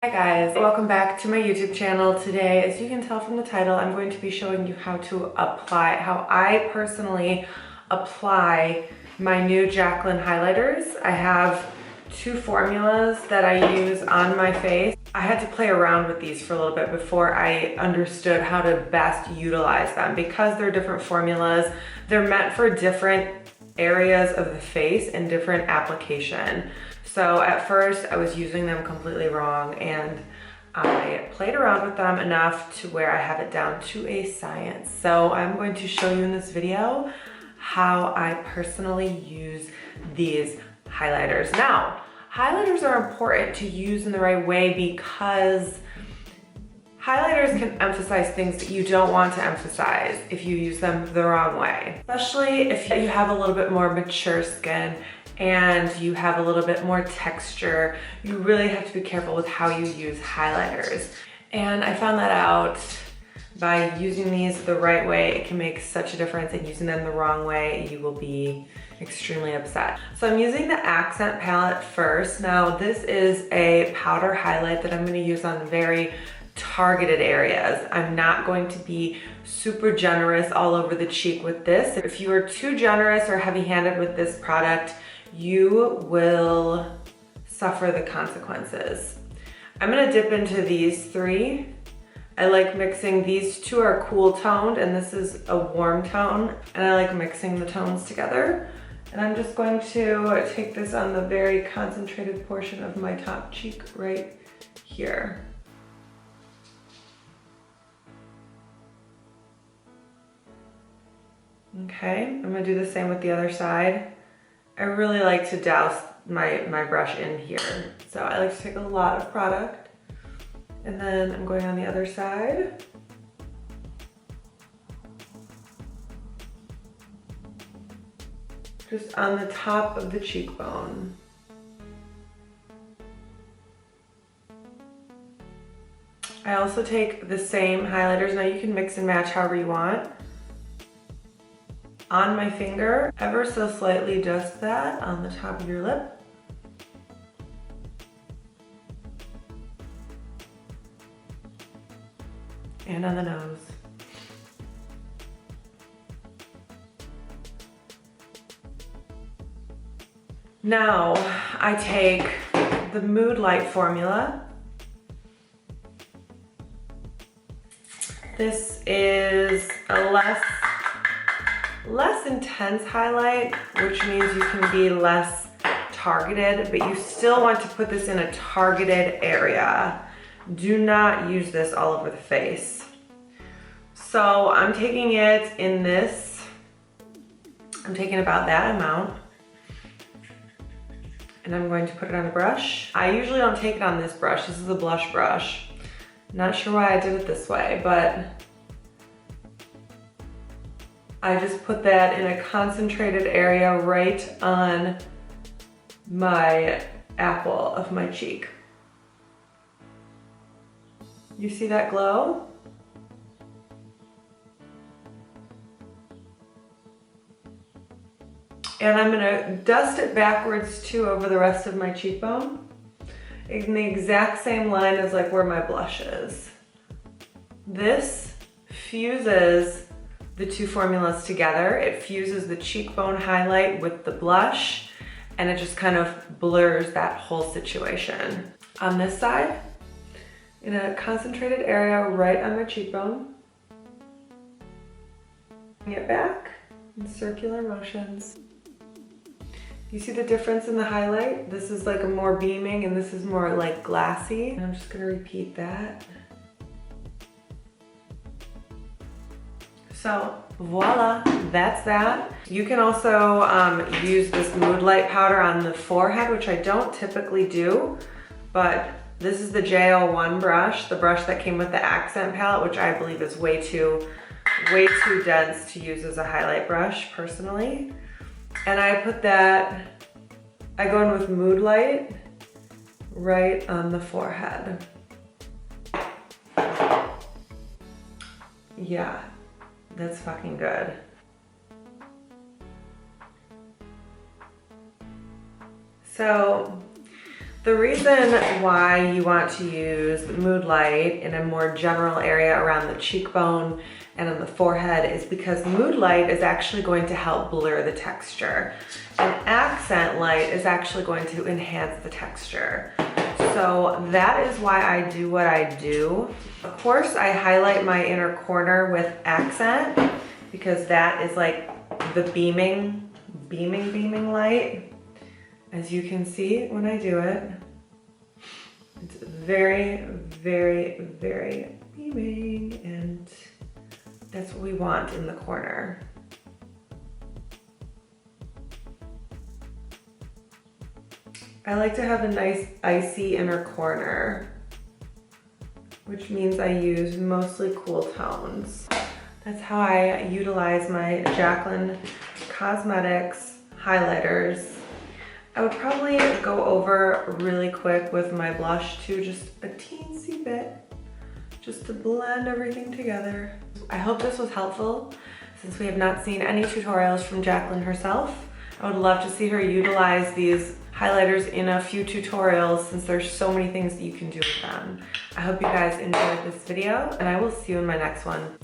Hi guys, welcome back to my YouTube channel. Today, as you can tell from the title, I'm going to be showing you how I personally apply my new Jaclyn highlighters. I have two formulas that I use on my face. I had to play around with these for a little bit before I understood how to best utilize them. Because they're different formulas, they're meant for different areas of the face and different application. So at first I was using them completely wrong, and I played around with them enough to where I have it down to a science. So I'm going to show you in this video how I personally use these highlighters. Now, highlighters are important to use in the right way because highlighters can emphasize things that you don't want to emphasize if you use them the wrong way. Especially if you have a little bit more mature skin and you have a little bit more texture, you really have to be careful with how you use highlighters. And I found that out by using these the right way. It can make such a difference, and using them the wrong way, you will be extremely upset. So I'm using the accent palette first. Now this is a powder highlight that I'm gonna use on very targeted areas. I'm not going to be super generous all over the cheek with this. If you are too generous or heavy-handed with this product, you will suffer the consequences. I'm gonna dip into these three. I like mixing, these two are cool toned and this is a warm tone, and I like mixing the tones together. And I'm just going to take this on the very concentrated portion of my top cheek right here. Okay, I'm gonna do the same with the other side. I really like to douse my brush in here. So I like to take a lot of product, and then I'm going on the other side. Just on the top of the cheekbone. I also take the same highlighters. Now you can mix and match however you want. On my finger, ever so slightly dust that on the top of your lip. And on the nose. Now, I take the Mood Light formula. This is a less intense highlight, which means you can be less targeted, but you still want to put this in a targeted area. Do not use this all over the face. So I'm taking it in this, I'm taking about that amount, and I'm going to put it on the brush. I usually don't take it on this brush. This is a blush brush. Not sure why I did it this way, but I just put that in a concentrated area right on my apple of my cheek. You see that glow? And I'm gonna dust it backwards too over the rest of my cheekbone in the exact same line as like where my blush is. This fuses the two formulas together. It fuses the cheekbone highlight with the blush, and it just kind of blurs that whole situation. On this side, in a concentrated area right on my cheekbone, bring it back in circular motions. You see the difference in the highlight? This is like a more beaming and this is more like glassy. And I'm just gonna repeat that. So voila, that's that. You can also use this Mood Light powder on the forehead, which I don't typically do, but this is the JL1 brush, the brush that came with the accent palette, which I believe is way too dense to use as a highlight brush personally. And I put that, I go in with Mood Light right on the forehead. Yeah. That's fucking good. So The reason why you want to use Mood Light in a more general area around the cheekbone and on the forehead is because Mood Light is actually going to help blur the texture. And Accent Light is actually going to enhance the texture. So that is why I do what I do. Of course, I highlight my inner corner with Accent because that is like the beaming light. As you can see when I do it, it's very, very, very beaming, and that's what we want in the corner. I like to have a nice icy inner corner, which means I use mostly cool tones. That's how I utilize my Jaclyn Cosmetics highlighters. I would probably go over really quick with my blush too, just a teensy bit, just to blend everything together. I hope this was helpful. Since we have not seen any tutorials from Jaclyn herself, I would love to see her utilize these highlighters in a few tutorials since there's so many things that you can do with them. I hope you guys enjoyed this video, and I will see you in my next one.